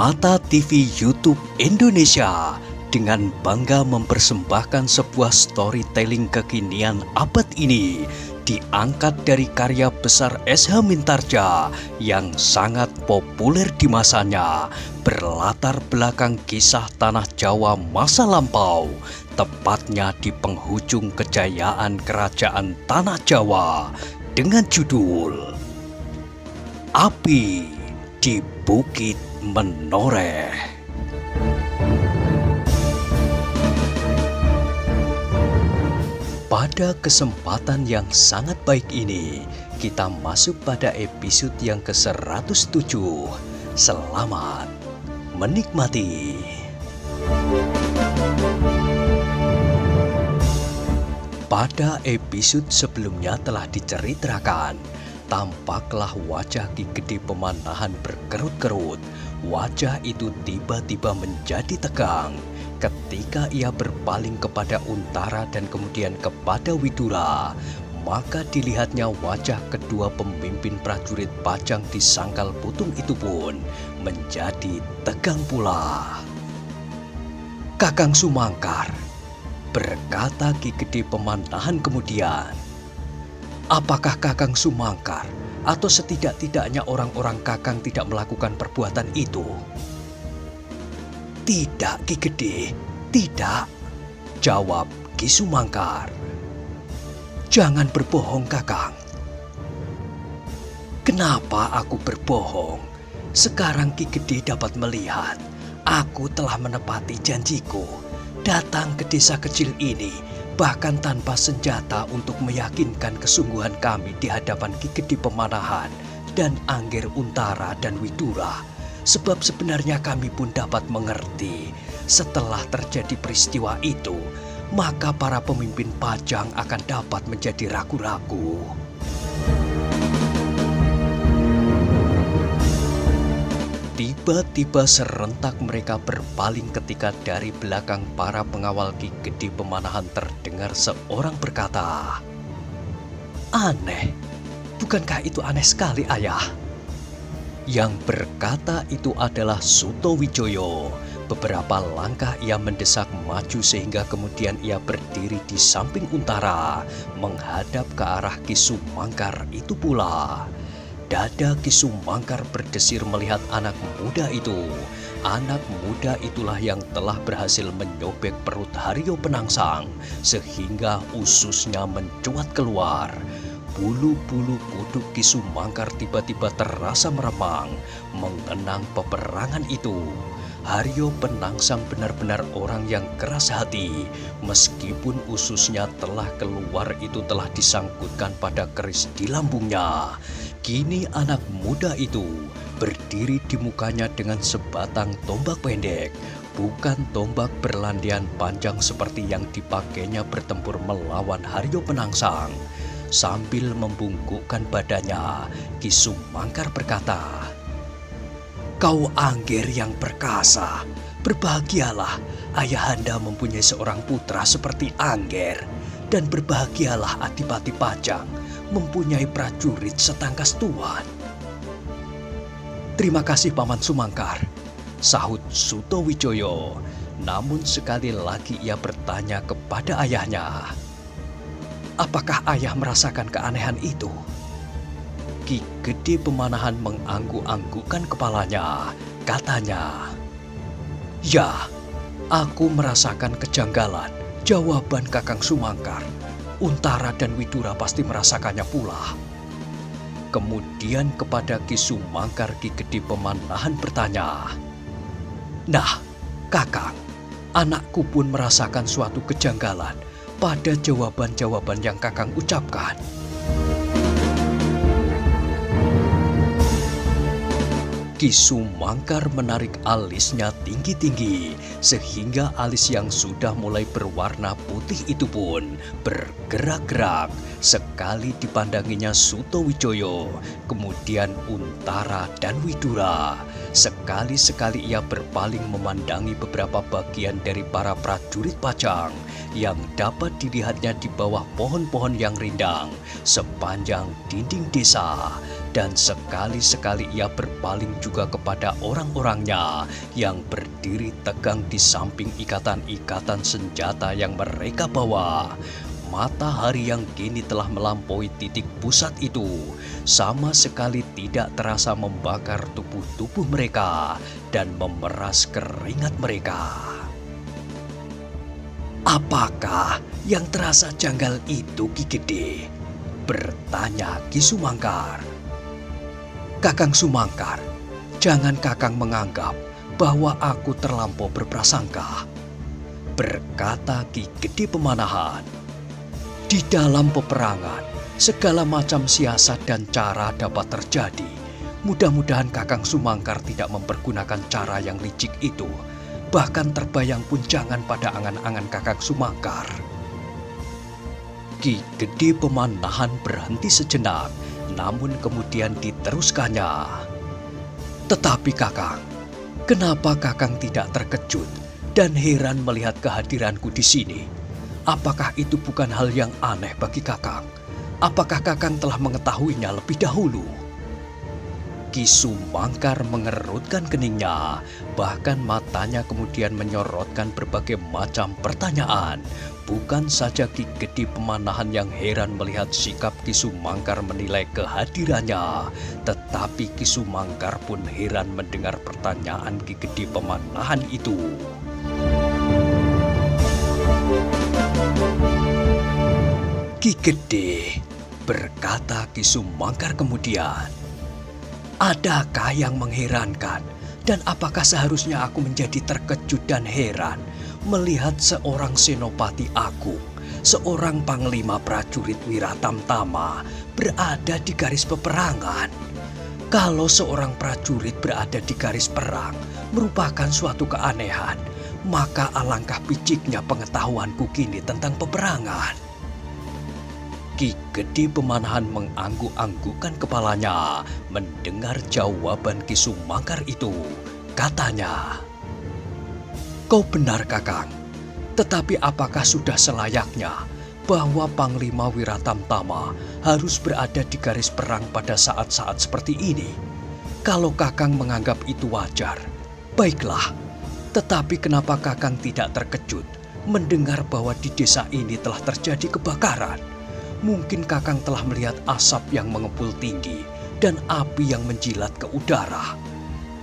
Permata TV YouTube Indonesia dengan bangga mempersembahkan sebuah storytelling kekinian abad ini diangkat dari karya besar S.H. Mintardja yang sangat populer di masanya, berlatar belakang kisah tanah Jawa masa lampau, tepatnya di penghujung kejayaan kerajaan tanah Jawa dengan judul Api di Bukit Menoreh. Pada kesempatan yang sangat baik ini, kita masuk pada episode yang ke-107. Selamat menikmati. Pada episode sebelumnya telah diceritakan, tampaklah wajah Ki Gede Pemanahan berkerut-kerut. Wajah itu tiba-tiba menjadi tegang ketika ia berpaling kepada Untara dan kemudian kepada Widura. Maka dilihatnya wajah kedua pemimpin prajurit Pajang di Sangkal Putung itu pun menjadi tegang pula. "Kakang Sumangkar," berkata Ki Gede Pemanahan kemudian, "apakah Kakang Sumangkar atau setidak-tidaknya orang-orang Kakang tidak melakukan perbuatan itu?" "Tidak, Ki Gede, tidak," jawab Ki Sumangkar. "Jangan berbohong, Kakang." "Kenapa aku berbohong? Sekarang Ki Gede dapat melihat aku telah menepati janjiku, datang ke desa kecil ini bahkan tanpa senjata untuk meyakinkan kesungguhan kami di hadapan Ki Gede Pemanahan dan Angger Untara dan Widura. Sebab sebenarnya kami pun dapat mengerti, setelah terjadi peristiwa itu, maka para pemimpin Pajang akan dapat menjadi ragu-ragu." Tiba-tiba serentak mereka berpaling ketika dari belakang para pengawal Ki Gede Pemanahan terdengar seorang berkata, "Aneh, bukankah itu aneh sekali, Ayah?" Yang berkata itu adalah Sutowijoyo. Beberapa langkah ia mendesak maju sehingga kemudian ia berdiri di samping Untara menghadap ke arah Ki Sumangkar itu pula. Dada Ki Sumangkar berdesir melihat anak muda itu. Anak muda itulah yang telah berhasil menyobek perut Haryo Penangsang sehingga ususnya mencuat keluar. Bulu-bulu kuduk Ki Sumangkar tiba-tiba terasa meremang mengenang peperangan itu. Haryo Penangsang benar-benar orang yang keras hati. Meskipun ususnya telah keluar, itu telah disangkutkan pada keris di lambungnya. Kini anak muda itu berdiri di mukanya dengan sebatang tombak pendek, bukan tombak berlandian panjang seperti yang dipakainya bertempur melawan Haryo Penangsang. Sambil membungkukkan badannya, Ki Sumangkar berkata, "Kau Angger yang perkasa, berbahagialah ayahanda mempunyai seorang putra seperti Angger, dan berbahagialah Adipati Pajang mempunyai prajurit setangkas tuan." "Terima kasih Paman Sumangkar," sahut Sutowijoyo. Namun sekali lagi ia bertanya kepada ayahnya, "Apakah ayah merasakan keanehan itu?" Ki Gede Pemanahan mengangguk-anggukkan kepalanya. Katanya, "Ya, aku merasakan kejanggalan jawaban Kakang Sumangkar. Untara dan Widura pasti merasakannya pula." Kemudian kepada Ki Sumangkar, Ki Gede Pemanahan bertanya, "Nah, Kakang, anakku pun merasakan suatu kejanggalan pada jawaban-jawaban yang Kakang ucapkan." Ki Sumangkar menarik alisnya tinggi-tinggi sehingga alis yang sudah mulai berwarna putih itu pun bergerak-gerak. Sekali dipandanginya Sutowijoyo, kemudian Untara dan Widura. sekali-sekali ia berpaling memandangi beberapa bagian dari para prajurit Pajang yang dapat dilihatnya di bawah pohon-pohon yang rindang sepanjang dinding desa. Dan sekali-sekali ia berpaling juga kepada orang-orangnya yang berdiri tegang di samping ikatan-ikatan senjata yang mereka bawa. Matahari yang kini telah melampaui titik pusat itu sama sekali tidak terasa membakar tubuh-tubuh mereka dan memeras keringat mereka. "Apakah yang terasa janggal itu, Ki Gede?" bertanya Ki Sumangkar. "Kakang Sumangkar, jangan Kakang menganggap bahwa aku terlampau berprasangka," berkata Ki Gede Pemanahan. "Di dalam peperangan, segala macam siasat dan cara dapat terjadi. Mudah-mudahan Kakang Sumangkar tidak mempergunakan cara yang licik itu. Bahkan terbayang pun jangan pada angan-angan Kakang Sumangkar." Ki Gede Pemanahan berhenti sejenak, namun kemudian diteruskannya. "Tetapi Kakang, kenapa Kakang tidak terkejut dan heran melihat kehadiranku di sini? Apakah itu bukan hal yang aneh bagi Kakang? Apakah Kakang telah mengetahuinya lebih dahulu?" Ki Sumangkar mengerutkan keningnya, bahkan matanya kemudian menyorotkan berbagai macam pertanyaan. Bukan saja Ki Gede Pemanahan yang heran melihat sikap Ki Sumangkar menilai kehadirannya, tetapi Ki Sumangkar pun heran mendengar pertanyaan Ki Gede Pemanahan itu. "Ki Gede," berkata Ki Sumangkar kemudian, "adakah yang mengherankan dan apakah seharusnya aku menjadi terkejut dan heran melihat seorang senopati agung, seorang panglima prajurit Wiratamtama berada di garis peperangan? Kalau seorang prajurit berada di garis perang merupakan suatu keanehan, maka alangkah piciknya pengetahuanku kini tentang peperangan." Ki Gede Pemanahan mengangguk-anggukkan kepalanya mendengar jawaban Ki Sumangkar itu. Katanya, "Kau benar Kakang, tetapi apakah sudah selayaknya bahwa Panglima Wiratamtama harus berada di garis perang pada saat-saat seperti ini? Kalau Kakang menganggap itu wajar, baiklah. Tetapi kenapa Kakang tidak terkejut mendengar bahwa di desa ini telah terjadi kebakaran? Mungkin Kakang telah melihat asap yang mengepul tinggi dan api yang menjilat ke udara.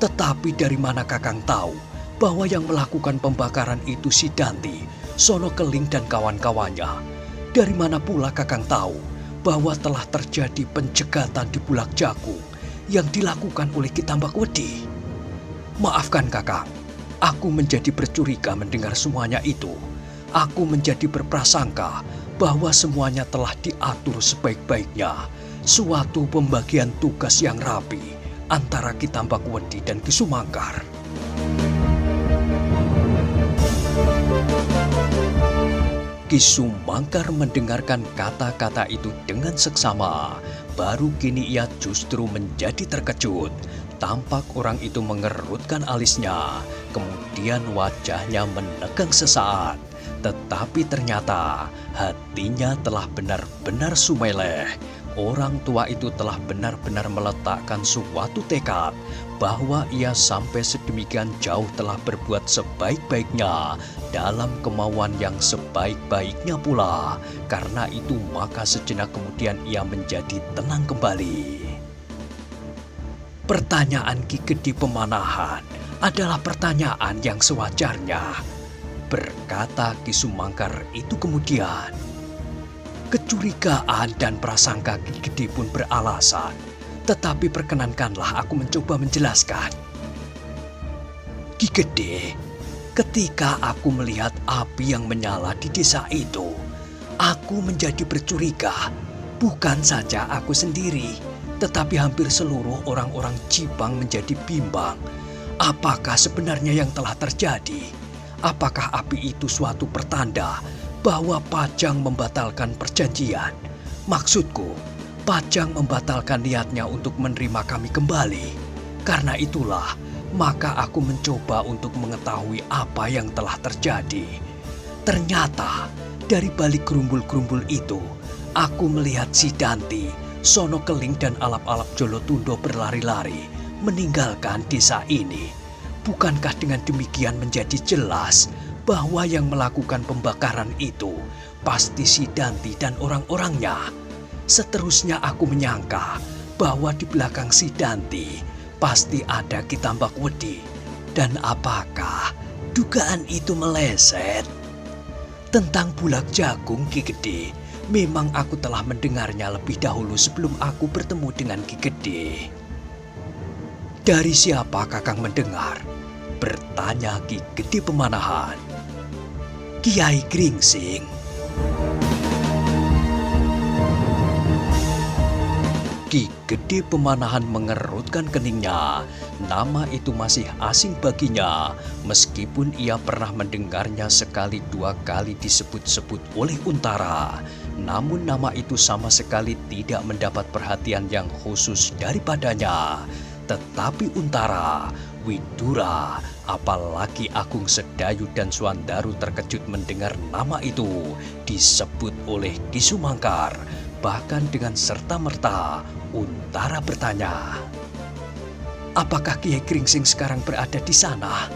Tetapi dari mana Kakang tahu bahwa yang melakukan pembakaran itu si Danti, Sono Keling dan kawan-kawannya? Dari mana pula Kakang tahu bahwa telah terjadi penjegatan di Bulak Jagung yang dilakukan oleh Ki Tambakwedi? Maafkan Kakang, aku menjadi bercuriga mendengar semuanya itu. Aku menjadi berprasangka bahwa semuanya telah diatur sebaik-baiknya, suatu pembagian tugas yang rapi antara Ki Tambakwedi dan Ki Sumangkar. Ki Sumangkar mendengarkan kata-kata itu dengan seksama. Baru kini ia justru menjadi terkejut. Tampak orang itu mengerutkan alisnya, kemudian wajahnya menegang sesaat. Tetapi ternyata hatinya telah benar-benar sumeleh. Orang tua itu telah benar-benar meletakkan suatu tekad bahwa ia sampai sedemikian jauh telah berbuat sebaik-baiknya dalam kemauan yang sebaik-baiknya pula. Karena itu maka sejenak kemudian ia menjadi tenang kembali. Pertanyaan Ki Gede Pemanahan adalah pertanyaan yang sewajarnya, berkata Ki Sumangkar itu kemudian. Kecurigaan dan prasangka Ki Gede pun beralasan, tetapi perkenankanlah aku mencoba menjelaskan. Ki Gede, ketika aku melihat api yang menyala di desa itu, aku menjadi bercuriga. Bukan saja aku sendiri, tetapi hampir seluruh orang-orang Jipang menjadi bimbang. Apakah sebenarnya yang telah terjadi? Apakah api itu suatu pertanda bahwa Pajang membatalkan perjanjian? Maksudku, Pajang membatalkan niatnya untuk menerima kami kembali. Karena itulah Maka aku mencoba untuk mengetahui apa yang telah terjadi. Ternyata dari balik gerumbul-gerumbul itu, aku melihat si Danti, Sono Keling dan alap-alap Jolotundo berlari-lari meninggalkan desa ini. Bukankah dengan demikian menjadi jelas bahwa yang melakukan pembakaran itu pasti si Danti dan orang-orangnya? Seterusnya aku menyangka bahwa di belakang si Danti pasti ada Ki Tambak Wedi. Dan apakah dugaan itu meleset? Tentang Bulak Jagung Ki Gede, memang aku telah mendengarnya lebih dahulu sebelum aku bertemu dengan Ki Gede. Dari siapa Kakang mendengar? Bertanya Ki Gede Pemanahan. Kiai Gringsing. Ki Gede Pemanahan mengerutkan keningnya. Nama itu masih asing baginya, meskipun ia pernah mendengarnya sekali dua kali disebut-sebut oleh Untara. Namun nama itu sama sekali tidak mendapat perhatian yang khusus daripadanya. Tetapi Untara, Widura, apalagi Agung Sedayu dan Swandaru terkejut mendengar nama itu disebut oleh Ki Sumangkar. Bahkan dengan serta-merta Untara bertanya, apakah Kiai Gringsing sekarang berada di sana?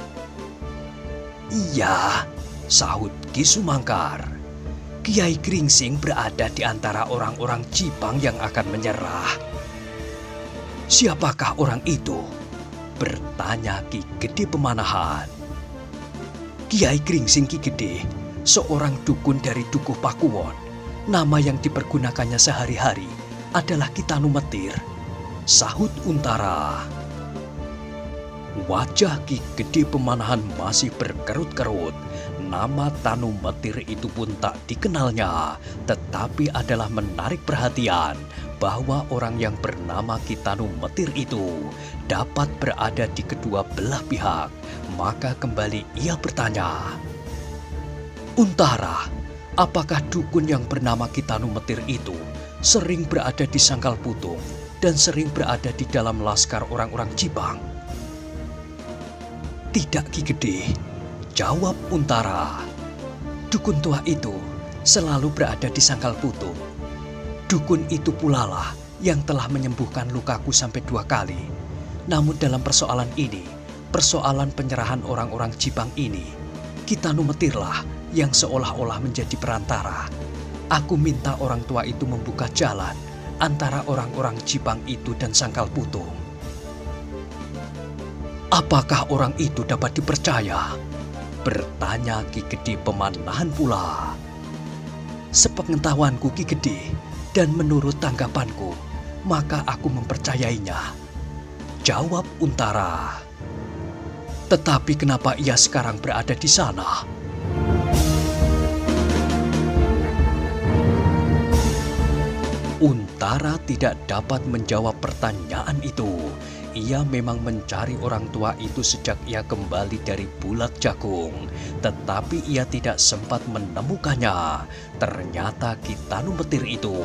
Iya, sahut Ki Sumangkar. Kiai Gringsing berada di antara orang-orang Jipang yang akan menyerah. Siapakah orang itu? Bertanya Ki Gede Pemanahan. Kiai Gringsing Ki Gede, seorang dukun dari Dukuh Pakuwon. Nama yang dipergunakannya sehari-hari adalah Ki Tanu Metir, sahut Untara. Wajah Ki Gede Pemanahan masih berkerut-kerut. Nama Tanu Metir itu pun tak dikenalnya, tetapi adalah menarik perhatian bahwa orang yang bernama Ki Tanu Metir itu dapat berada di kedua belah pihak. Maka kembali ia bertanya, Untara, apakah dukun yang bernama Ki Tanu Metir itu sering berada di Sangkal Putung dan sering berada di dalam laskar orang-orang Jipang? Tidak Ki Gede, jawab Untara. Dukun tua itu selalu berada di Sangkal Putung. Dukun itu pula lah yang telah menyembuhkan lukaku sampai 2 kali. Namun dalam persoalan ini, persoalan penyerahan orang-orang Jipang ini, Ki Tanu Metirlah yang seolah-olah menjadi perantara. Aku minta orang tua itu membuka jalan antara orang-orang Jipang itu dan Sangkal Putung. Apakah orang itu dapat dipercaya? Bertanya Ki Gede Pemanahan pula. Sepengetahuanku Ki Gede, dan menurut tanggapanku, maka aku mempercayainya, jawab Untara. Tetapi kenapa ia sekarang berada di sana? Untara tidak dapat menjawab pertanyaan itu. Ia memang mencari orang tua itu sejak ia kembali dari Bulak Jagung, tetapi ia tidak sempat menemukannya. Ternyata Ki Tanu Metir itu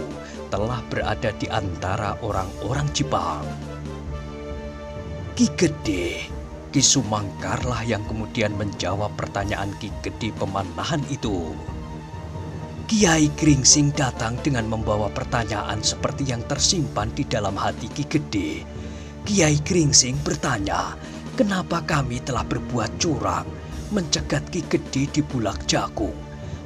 telah berada di antara orang-orang Jipang. Ki Gede, Ki Sumangkarlah yang kemudian menjawab pertanyaan Ki Gede Pemanahan itu. Kiai Gringsing datang dengan membawa pertanyaan seperti yang tersimpan di dalam hati Ki Gede. Kiai Gringsing bertanya, kenapa kami telah berbuat curang mencegat Ki Gede di Bulak Jagung.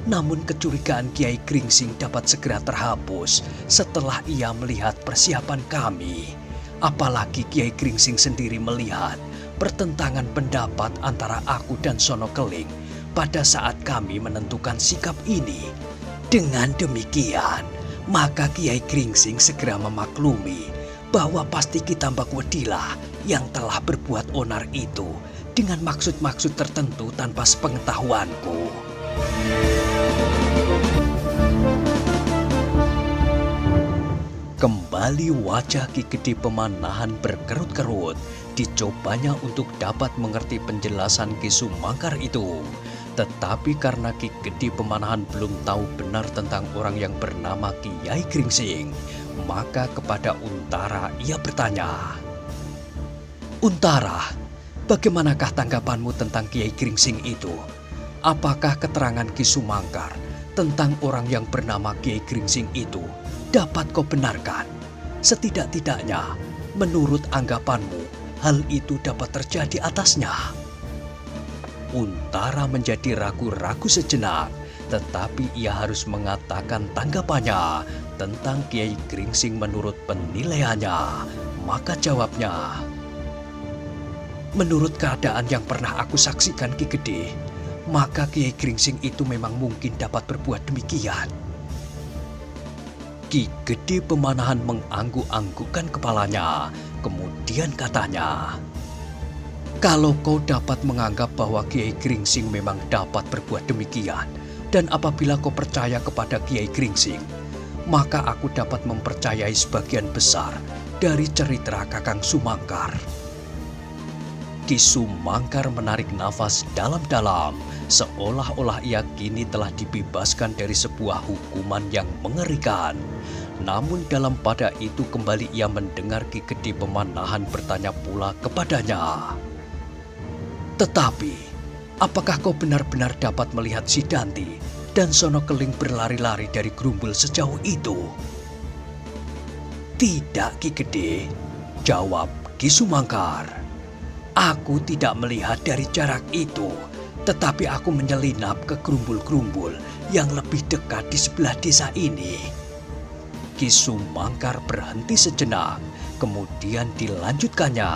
Namun kecurigaan Kiai Gringsing dapat segera terhapus setelah ia melihat persiapan kami. Apalagi Kiai Gringsing sendiri melihat pertentangan pendapat antara aku dan Sono Keling pada saat kami menentukan sikap ini. Dengan demikian, maka Kiai Gringsing segera memaklumi bahwa pasti Ki Tambak Wedilah yang telah berbuat onar itu dengan maksud-maksud tertentu tanpa sepengetahuanku. Kembali wajah Ki Gede Pemanahan berkerut-kerut. Dicobanya untuk dapat mengerti penjelasan Ki Sumangkar itu. Tetapi karena Ki Gede Pemanahan belum tahu benar tentang orang yang bernama Kiai Gringsing, maka kepada Untara ia bertanya, Untara, Bagaimanakah tanggapanmu tentang Kiai Gringsing itu? Apakah keterangan Ki Sumangkar tentang orang yang bernama Kiai Gringsing itu dapat kau benarkan? Setidak-tidaknya, menurut anggapanmu, hal itu dapat terjadi atasnya. Untara menjadi ragu-ragu sejenak, tetapi ia harus mengatakan tanggapannya tentang Kiai Gringsing menurut penilaiannya. Maka jawabnya, menurut keadaan yang pernah aku saksikan Ki Gede, maka Kiai Gringsing itu memang mungkin dapat berbuat demikian. Ki Gede Pemanahan mengangguk-anggukkan kepalanya, kemudian katanya, kalau kau dapat menganggap bahwa Kiai Gringsing memang dapat berbuat demikian, dan apabila kau percaya kepada Kiai Gringsing, maka aku dapat mempercayai sebagian besar dari cerita Kakang Sumangkar. Ki Sumangkar menarik nafas dalam-dalam, seolah-olah ia kini telah dibebaskan dari sebuah hukuman yang mengerikan. Namun dalam pada itu kembali ia mendengar Ki Gede Pemanahan bertanya pula kepadanya, tetapi apakah kau benar-benar dapat melihat si Danti dan Sono Keling berlari-lari dari gerumbul sejauh itu? Tidak Ki Gede, jawab Ki Sumangkar. Aku tidak melihat dari jarak itu, tetapi aku menyelinap ke gerumbul-gerumbul yang lebih dekat di sebelah desa ini. Ki Sumangkar berhenti sejenak, kemudian dilanjutkannya.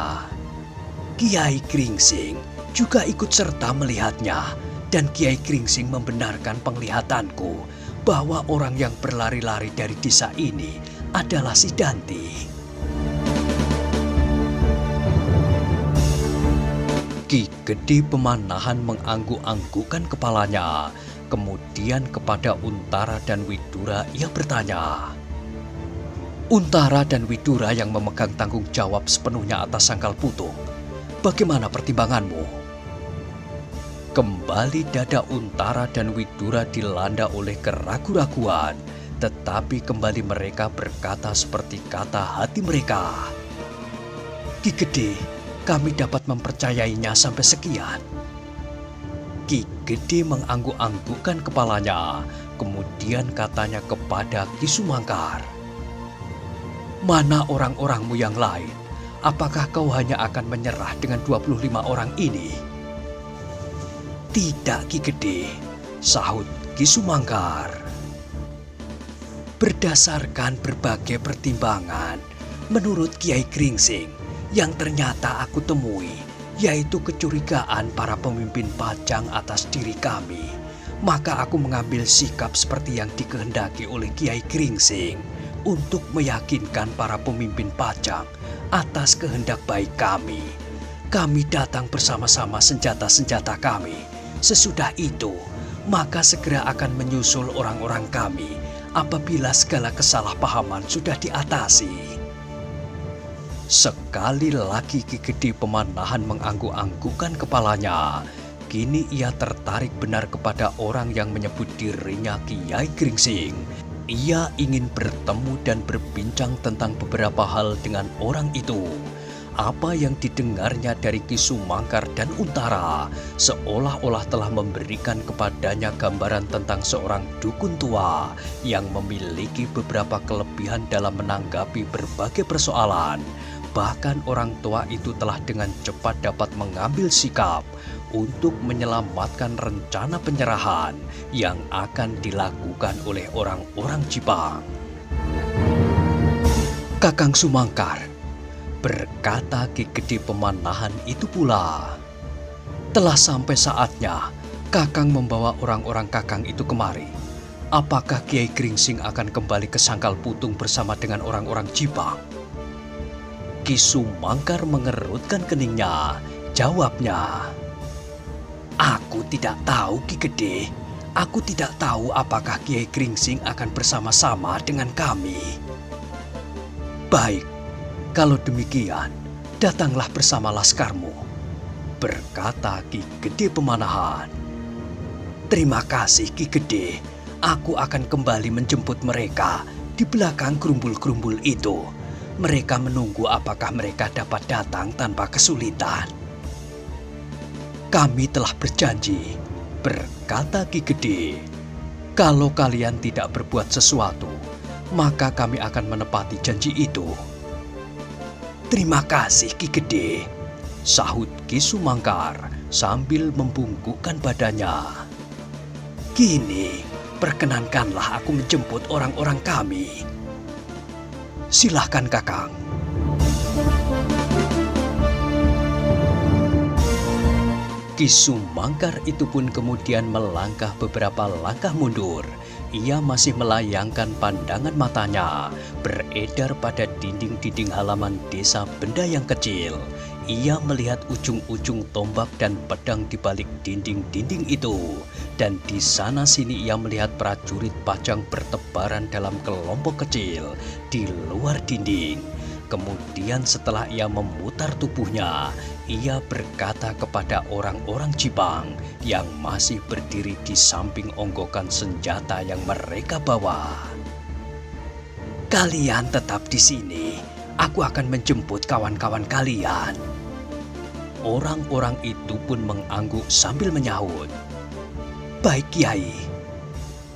Kiai Gringsing juga ikut serta melihatnya, dan Kiai Gringsing membenarkan penglihatanku bahwa orang yang berlari-lari dari desa ini adalah si Danti. Ki Gede Pemanahan mengangguk-anggukkan kepalanya, kemudian kepada Untara dan Widura ia bertanya, Untara dan Widura yang memegang tanggung jawab sepenuhnya atas Sangkal Putung, bagaimana pertimbanganmu? Kembali dada Untara dan Widura dilanda oleh keraguan-raguan, tetapi kembali mereka berkata seperti kata hati mereka. Ki Gede, kami dapat mempercayainya sampai sekian. Ki Gede mengangguk-anggukkan kepalanya, kemudian katanya kepada Ki Sumangkar, mana orang-orangmu yang lain? Apakah kau hanya akan menyerah dengan 25 orang ini? Tidak Ki Gede, sahut Ki Sumangkar. Berdasarkan berbagai pertimbangan, menurut Kiai Gringsing, yang ternyata aku temui, yaitu kecurigaan para pemimpin Pajang atas diri kami, maka aku mengambil sikap seperti yang dikehendaki oleh Kiai Gringsing untuk meyakinkan para pemimpin Pajang atas kehendak baik kami. Kami datang bersama-sama senjata-senjata kami. Sesudah itu, maka segera akan menyusul orang-orang kami apabila segala kesalahpahaman sudah diatasi. Sekali lagi Ki Gede Pemanahan mengangguk-anggukkan kepalanya. Kini ia tertarik benar kepada orang yang menyebut dirinya Kiai Gringsing. Ia ingin bertemu dan berbincang tentang beberapa hal dengan orang itu. Apa yang didengarnya dari Ki Sumangkar dan Untara seolah-olah telah memberikan kepadanya gambaran tentang seorang dukun tua yang memiliki beberapa kelebihan dalam menanggapi berbagai persoalan. Bahkan orang tua itu telah dengan cepat dapat mengambil sikap untuk menyelamatkan rencana penyerahan yang akan dilakukan oleh orang-orang Jipang. Kakang Sumangkar, berkata Ki Gede Pemanahan itu pula, telah sampai saatnya Kakang membawa orang-orang Kakang itu kemari. Apakah Kiai Gringsing akan kembali ke Sangkal Putung bersama dengan orang-orang Jipang? Ki Sumangkar mengerutkan keningnya, jawabnya, aku tidak tahu Ki Gede. Aku tidak tahu apakah Kiai Gringsing akan bersama-sama dengan kami. Baik, kalau demikian, datanglah bersama laskarmu, berkata Ki Gede Pemanahan. Terima kasih Ki Gede, aku akan kembali menjemput mereka di belakang gerumbul-gerumbul itu. Mereka menunggu apakah mereka dapat datang tanpa kesulitan. Kami telah berjanji, berkata Ki Gede. Kalau kalian tidak berbuat sesuatu, maka kami akan menepati janji itu. Terima kasih Ki Gede, sahut Ki Sumangkar sambil membungkukkan badannya. Kini, perkenankanlah aku menjemput orang-orang kami. Silahkan Kakang. Ki Sumangkar itu pun kemudian melangkah beberapa langkah mundur. Ia masih melayangkan pandangan matanya beredar pada dinding-dinding halaman desa benda yang kecil. Ia melihat ujung-ujung tombak dan pedang di balik dinding-dinding itu. Dan di sana sini ia melihat prajurit Pajang bertebaran dalam kelompok kecil di luar dinding. Kemudian setelah ia memutar tubuhnya, ia berkata kepada orang-orang Jipang yang masih berdiri di samping onggokan senjata yang mereka bawa. Kalian tetap di sini, aku akan menjemput kawan-kawan kalian. Orang-orang itu pun mengangguk sambil menyahut. Baik Kiai.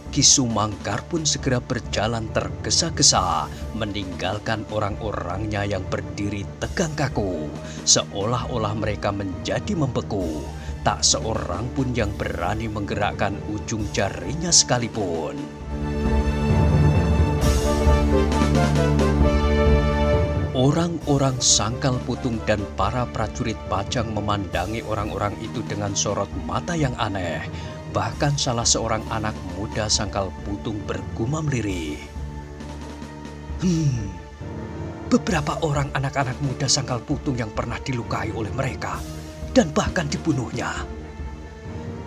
Ki Sumangkar pun segera berjalan tergesa-gesa, meninggalkan orang-orangnya yang berdiri tegang kaku, seolah-olah mereka menjadi membeku. Tak seorang pun yang berani menggerakkan ujung jarinya sekalipun. Orang-orang Sangkal Putung dan para prajurit Pajang memandangi orang-orang itu dengan sorot mata yang aneh. Bahkan salah seorang anak muda Sangkal Putung bergumam lirih. Beberapa orang anak-anak muda Sangkal Putung yang pernah dilukai oleh mereka dan bahkan dibunuhnya.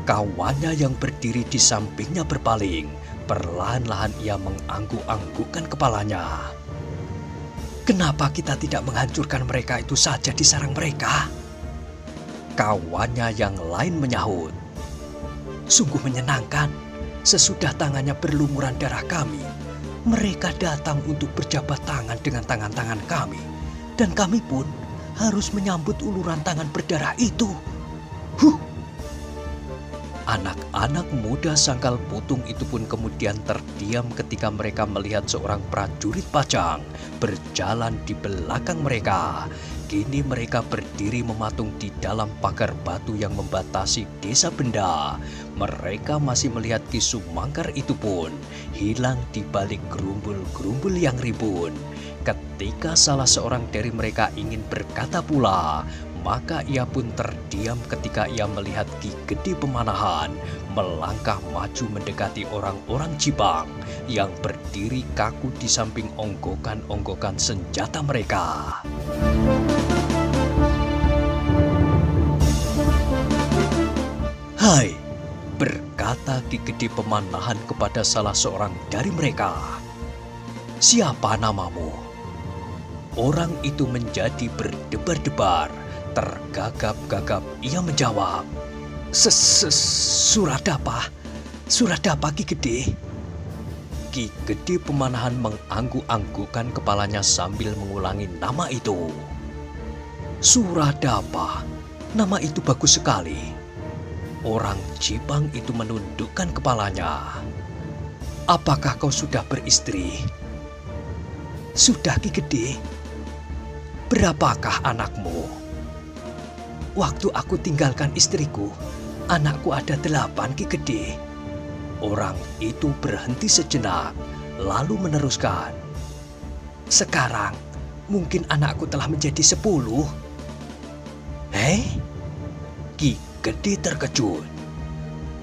Kawannya yang berdiri di sampingnya berpaling. Perlahan-lahan ia mengangguk-anggukkan kepalanya. Kenapa kita tidak menghancurkan mereka itu saja di sarang mereka? Kawannya yang lain menyahut. Sungguh menyenangkan, sesudah tangannya berlumuran darah kami, mereka datang untuk berjabat tangan dengan tangan-tangan kami. Dan kami pun harus menyambut uluran tangan berdarah itu. Anak-anak muda Sangkal Putung itu pun kemudian terdiam ketika mereka melihat seorang prajurit Pajang berjalan di belakang mereka. Kini mereka berdiri mematung di dalam pagar batu yang membatasi desa benda. Mereka masih melihat Ki Sumangkar itu pun hilang di balik gerumbul-gerumbul yang ribut. Ketika salah seorang dari mereka ingin berkata pula, maka ia pun terdiam ketika ia melihat Ki Gede Pemanahan melangkah maju mendekati orang-orang Jipang yang berdiri kaku di samping onggokan-onggokan senjata mereka. Hai, berkata Ki Gede Pemanahan kepada salah seorang dari mereka. Siapa namamu? Orang itu menjadi berdebar-debar. Tergagap-gagap ia menjawab. Suradapa. Suradapa Ki Gede. Ki Gede Pemanahan mengangguk-anggukkan kepalanya sambil mengulangi nama itu. Suradapa. Nama itu bagus sekali. Orang Jipang itu menundukkan kepalanya. Apakah kau sudah beristri? Sudah Ki Gede. Berapakah anakmu? Waktu aku tinggalkan istriku, anakku ada 8 Ki Gede. Orang itu berhenti sejenak, lalu meneruskan. Sekarang mungkin anakku telah menjadi 10. Ki Gede terkejut.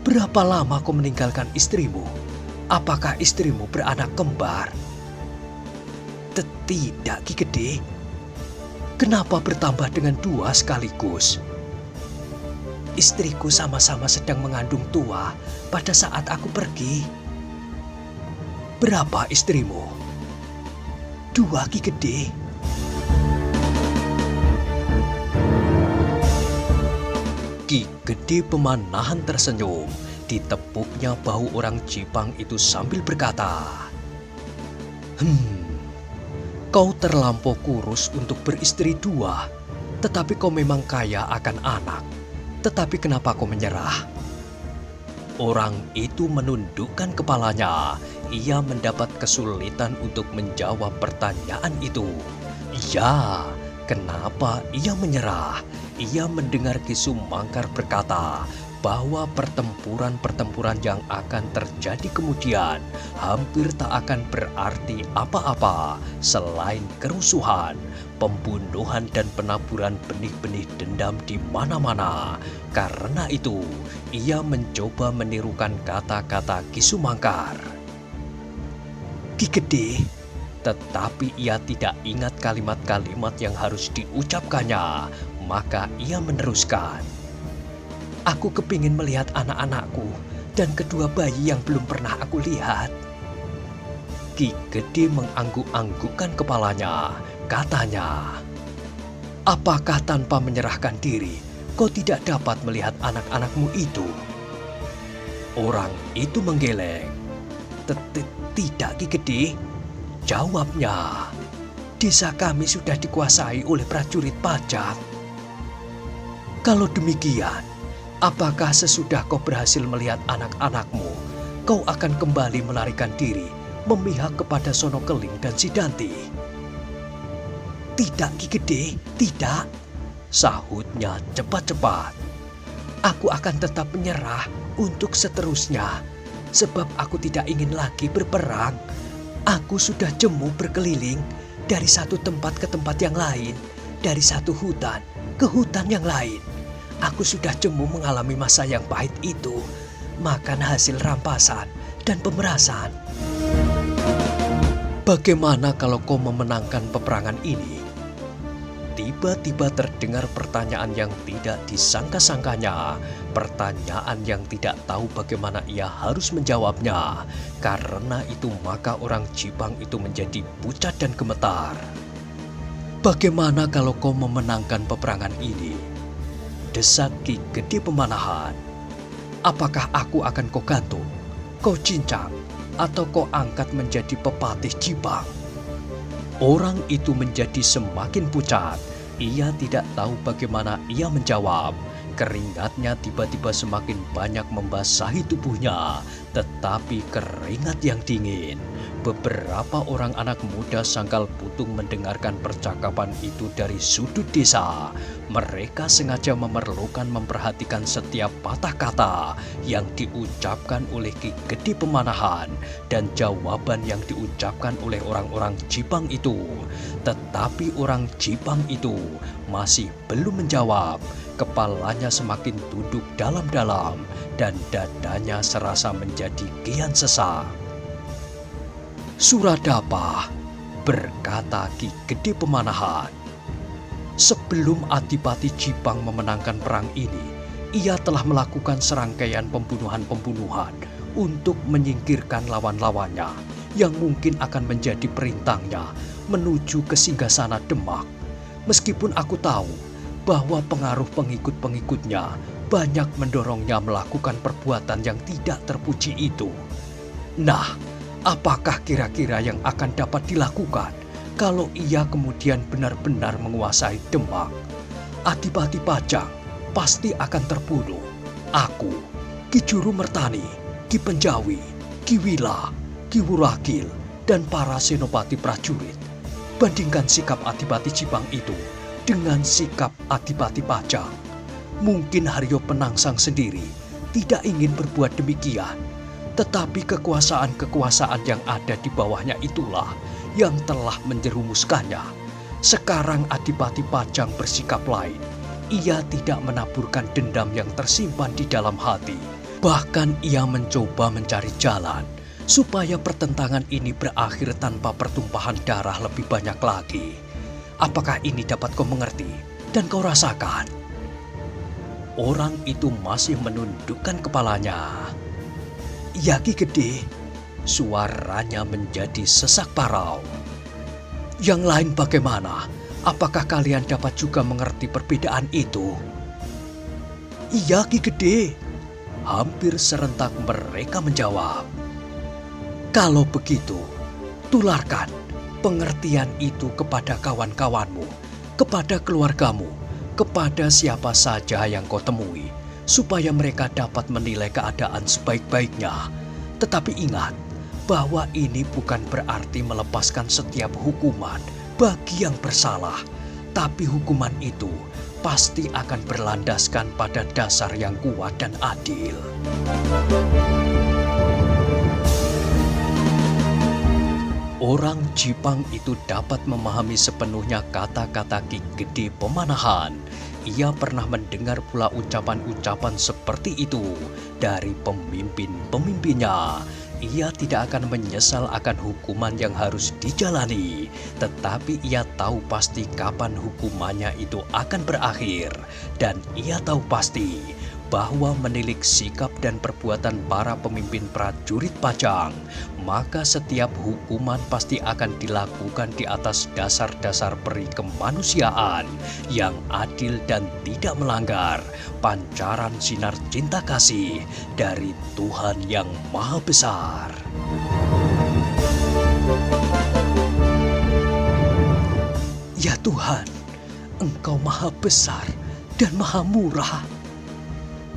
Berapa lama kau meninggalkan istrimu? Apakah istrimu beranak kembar? Tidak Ki Gede. Kenapa bertambah dengan 2 sekaligus? Istriku sama-sama sedang mengandung tua pada saat aku pergi. Berapa istrimu? 2 Ki Gede. Ki Gede Pemanahan tersenyum. Ditepuknya bahu orang Jipang itu sambil berkata, kau terlampau kurus untuk beristri 2, tetapi kau memang kaya akan anak. Tetapi kenapa kau menyerah? Orang itu menundukkan kepalanya. Ia mendapat kesulitan untuk menjawab pertanyaan itu. Ya, kenapa ia menyerah? Ia mendengar Ki Sumangkar berkata bahwa pertempuran-pertempuran yang akan terjadi kemudian hampir tak akan berarti apa-apa selain kerusuhan, pembunuhan dan penaburan benih-benih dendam di mana-mana. Karena itu, ia mencoba menirukan kata-kata Ki Sumangkar. Ki Gede, tetapi ia tidak ingat kalimat-kalimat yang harus diucapkannya, maka ia meneruskan. Aku kepingin melihat anak-anakku dan kedua bayi yang belum pernah aku lihat. Ki Gede mengangguk-anggukkan kepalanya, katanya, apakah tanpa menyerahkan diri, kau tidak dapat melihat anak-anakmu itu? Orang itu menggeleng. Tidak, Ki Gede. Jawabnya, desa kami sudah dikuasai oleh prajurit pajak. Kalau demikian, apakah sesudah kau berhasil melihat anak-anakmu, kau akan kembali melarikan diri, memihak kepada Sono Keling dan Sidanti? Tidak, Ki Gede, tidak. Sahutnya cepat-cepat. Aku akan tetap menyerah untuk seterusnya, sebab aku tidak ingin lagi berperang. Aku sudah jemu berkeliling dari satu tempat ke tempat yang lain, dari satu hutan ke hutan yang lain. Aku sudah jemu mengalami masa yang pahit itu, makan hasil rampasan dan pemerasan. Bagaimana kalau kau memenangkan peperangan ini? Tiba-tiba terdengar pertanyaan yang tidak disangka-sangkanya, pertanyaan yang tidak tahu bagaimana ia harus menjawabnya. Karena itu maka orang Jipang itu menjadi pucat dan gemetar. Bagaimana kalau kau memenangkan peperangan ini? Desak Ki Gede Pemanahan. Apakah aku akan kau gantung, kau cincang, atau kau angkat menjadi pepatih Jipang? Orang itu menjadi semakin pucat. Ia tidak tahu bagaimana ia menjawab. Keringatnya tiba-tiba semakin banyak membasahi tubuhnya, tetapi keringat yang dingin. Beberapa orang anak muda Sangkal Putung mendengarkan percakapan itu dari sudut desa. Mereka sengaja memerlukan memperhatikan setiap patah kata yang diucapkan oleh Ki Gede Pemanahan dan jawaban yang diucapkan oleh orang-orang Jipang itu. Tetapi orang Jipang itu masih belum menjawab. Kepalanya semakin tunduk dalam-dalam dan dadanya serasa menjadi kian sesak. Suradapa, berkata Ki Gede Pemanahan. Sebelum Adipati Jipang memenangkan perang ini, ia telah melakukan serangkaian pembunuhan-pembunuhan untuk menyingkirkan lawan-lawannya yang mungkin akan menjadi perintangnya menuju ke singgasana Demak. Meskipun aku tahu bahwa pengaruh pengikut-pengikutnya banyak mendorongnya melakukan perbuatan yang tidak terpuji itu. Nah, apakah kira-kira yang akan dapat dilakukan kalau ia kemudian benar-benar menguasai Demak? Adipati Pajang pasti akan terbunuh. Aku, Ki Juru Mertani, Ki Penjawi, Ki Wila, Ki Wuragil, dan para senopati prajurit. Bandingkan sikap Adipati Jipang itu dengan sikap Adipati Pajang. Mungkin Haryo Penangsang sendiri tidak ingin berbuat demikian, tetapi kekuasaan-kekuasaan yang ada di bawahnya itulah yang telah menjerumuskannya. Sekarang Adipati Pajang bersikap lain. Ia tidak menaburkan dendam yang tersimpan di dalam hati. Bahkan ia mencoba mencari jalan supaya pertentangan ini berakhir tanpa pertumpahan darah lebih banyak lagi. Apakah ini dapat kau mengerti dan kau rasakan? Orang itu masih menundukkan kepalanya. Ya Ki Gede, suaranya menjadi sesak parau. Yang lain bagaimana? Apakah kalian dapat juga mengerti perbedaan itu? Iya Ki Gede, hampir serentak mereka menjawab. Kalau begitu, tularkan pengertian itu kepada kawan-kawanmu, kepada keluargamu, kepada siapa saja yang kau temui, supaya mereka dapat menilai keadaan sebaik-baiknya. Tetapi ingat, bahwa ini bukan berarti melepaskan setiap hukuman bagi yang bersalah, tapi hukuman itu pasti akan berlandaskan pada dasar yang kuat dan adil. Orang Jipang itu dapat memahami sepenuhnya kata-kata Ki Gede Pemanahan. Ia pernah mendengar pula ucapan-ucapan seperti itu dari pemimpin-pemimpinnya. Ia tidak akan menyesal akan hukuman yang harus dijalani, tetapi ia tahu pasti kapan hukumannya itu akan berakhir. Dan ia tahu pasti bahwa menilik sikap dan perbuatan para pemimpin prajurit Pajang, maka setiap hukuman pasti akan dilakukan di atas dasar-dasar peri kemanusiaan yang adil dan tidak melanggar pancaran sinar cinta kasih dari Tuhan yang Maha Besar. Ya Tuhan, Engkau Maha Besar dan Maha Murah.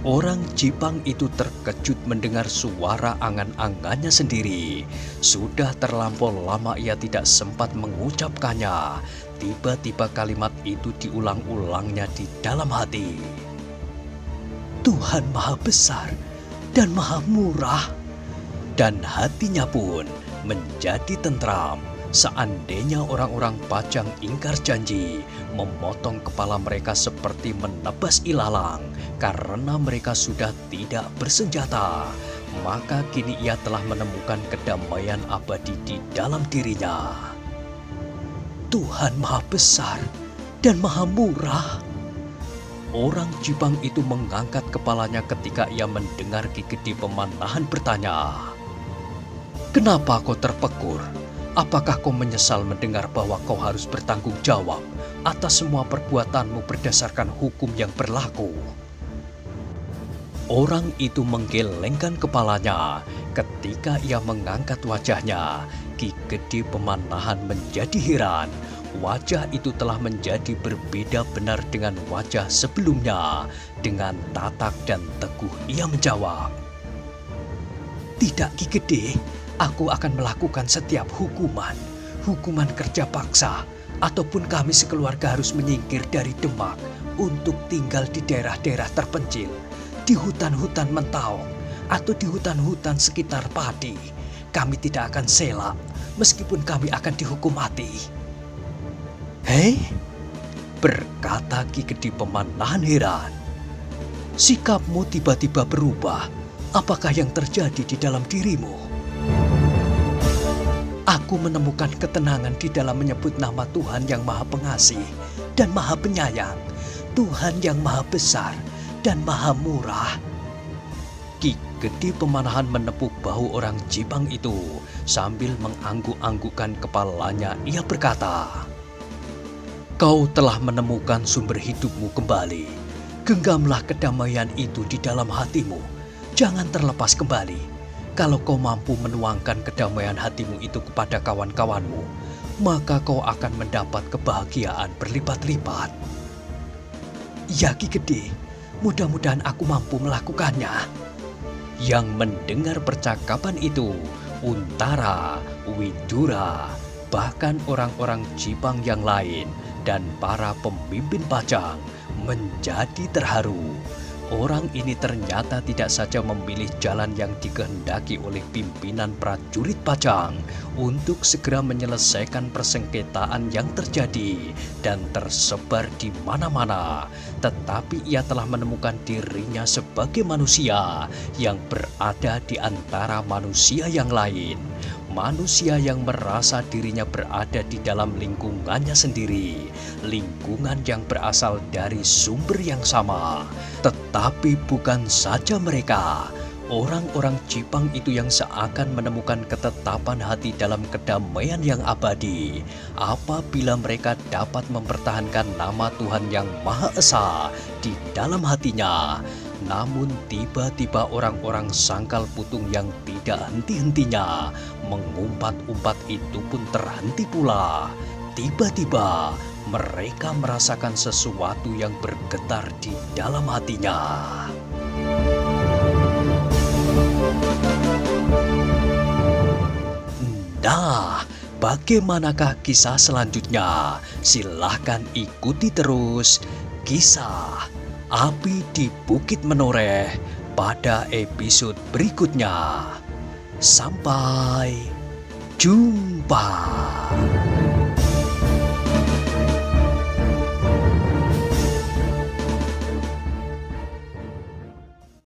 Orang Jipang itu terkejut mendengar suara angan-angannya sendiri. Sudah terlampau lama ia tidak sempat mengucapkannya. Tiba-tiba kalimat itu diulang-ulangnya di dalam hati. Tuhan Maha Besar dan Maha Murah. Dan hatinya pun menjadi tentram. Seandainya orang-orang Pajang ingkar janji, memotong kepala mereka seperti menebas ilalang karena mereka sudah tidak bersenjata, maka kini ia telah menemukan kedamaian abadi di dalam dirinya. Tuhan Maha Besar dan Maha Murah. Orang Jipang itu mengangkat kepalanya ketika ia mendengar Ki Gede Pemanahan bertanya, "Kenapa kau terpekur? Apakah kau menyesal mendengar bahwa kau harus bertanggung jawab atas semua perbuatanmu berdasarkan hukum yang berlaku?" Orang itu menggelengkan kepalanya. Ketika ia mengangkat wajahnya, Ki Gede Pemanahan menjadi heran. Wajah itu telah menjadi berbeda benar dengan wajah sebelumnya. Dengan tatak dan teguh ia menjawab, "Tidak Ki Gede. Aku akan melakukan setiap hukuman kerja paksa, ataupun kami sekeluarga harus menyingkir dari Demak untuk tinggal di daerah-daerah terpencil, di hutan-hutan Mentaong, atau di hutan-hutan sekitar Padi. Kami tidak akan selak, meskipun kami akan dihukum mati." "Hei?" berkata Ki Gede Pemanahan heran. "Sikapmu tiba-tiba berubah. Apakah yang terjadi di dalam dirimu?" "Aku menemukan ketenangan di dalam menyebut nama Tuhan yang Maha Pengasih dan Maha Penyayang, Tuhan yang Maha Besar dan Maha Murah." Ki Gede Pemanahan menepuk bahu orang Jipang itu sambil mengangguk-anggukkan kepalanya. Ia berkata, "Kau telah menemukan sumber hidupmu kembali. Genggamlah kedamaian itu di dalam hatimu. Jangan terlepas kembali. Kalau kau mampu menuangkan kedamaian hatimu itu kepada kawan-kawanmu, maka kau akan mendapat kebahagiaan berlipat-lipat." "Ya Ki Gede, mudah-mudahan aku mampu melakukannya." Yang mendengar percakapan itu, Untara, Widura, bahkan orang-orang Jipang yang lain dan para pemimpin Pajang menjadi terharu. Orang ini ternyata tidak saja memilih jalan yang dikehendaki oleh pimpinan prajurit Pajang untuk segera menyelesaikan persengketaan yang terjadi dan tersebar di mana-mana, tetapi ia telah menemukan dirinya sebagai manusia yang berada di antara manusia yang lain. Manusia yang merasa dirinya berada di dalam lingkungannya sendiri, lingkungan yang berasal dari sumber yang sama. Tetapi bukan saja mereka, orang-orang Jipang itu yang seakan menemukan ketetapan hati dalam kedamaian yang abadi apabila mereka dapat mempertahankan nama Tuhan yang Maha Esa di dalam hatinya. Namun tiba-tiba orang-orang sangkal putung yang tidak henti-hentinya mengumpat-umpat itu pun terhenti pula. Tiba-tiba mereka merasakan sesuatu yang bergetar di dalam hatinya. Nah, bagaimanakah kisah selanjutnya? Silahkan ikuti terus kisah Api di Bukit Menoreh pada episode berikutnya. Sampai jumpa.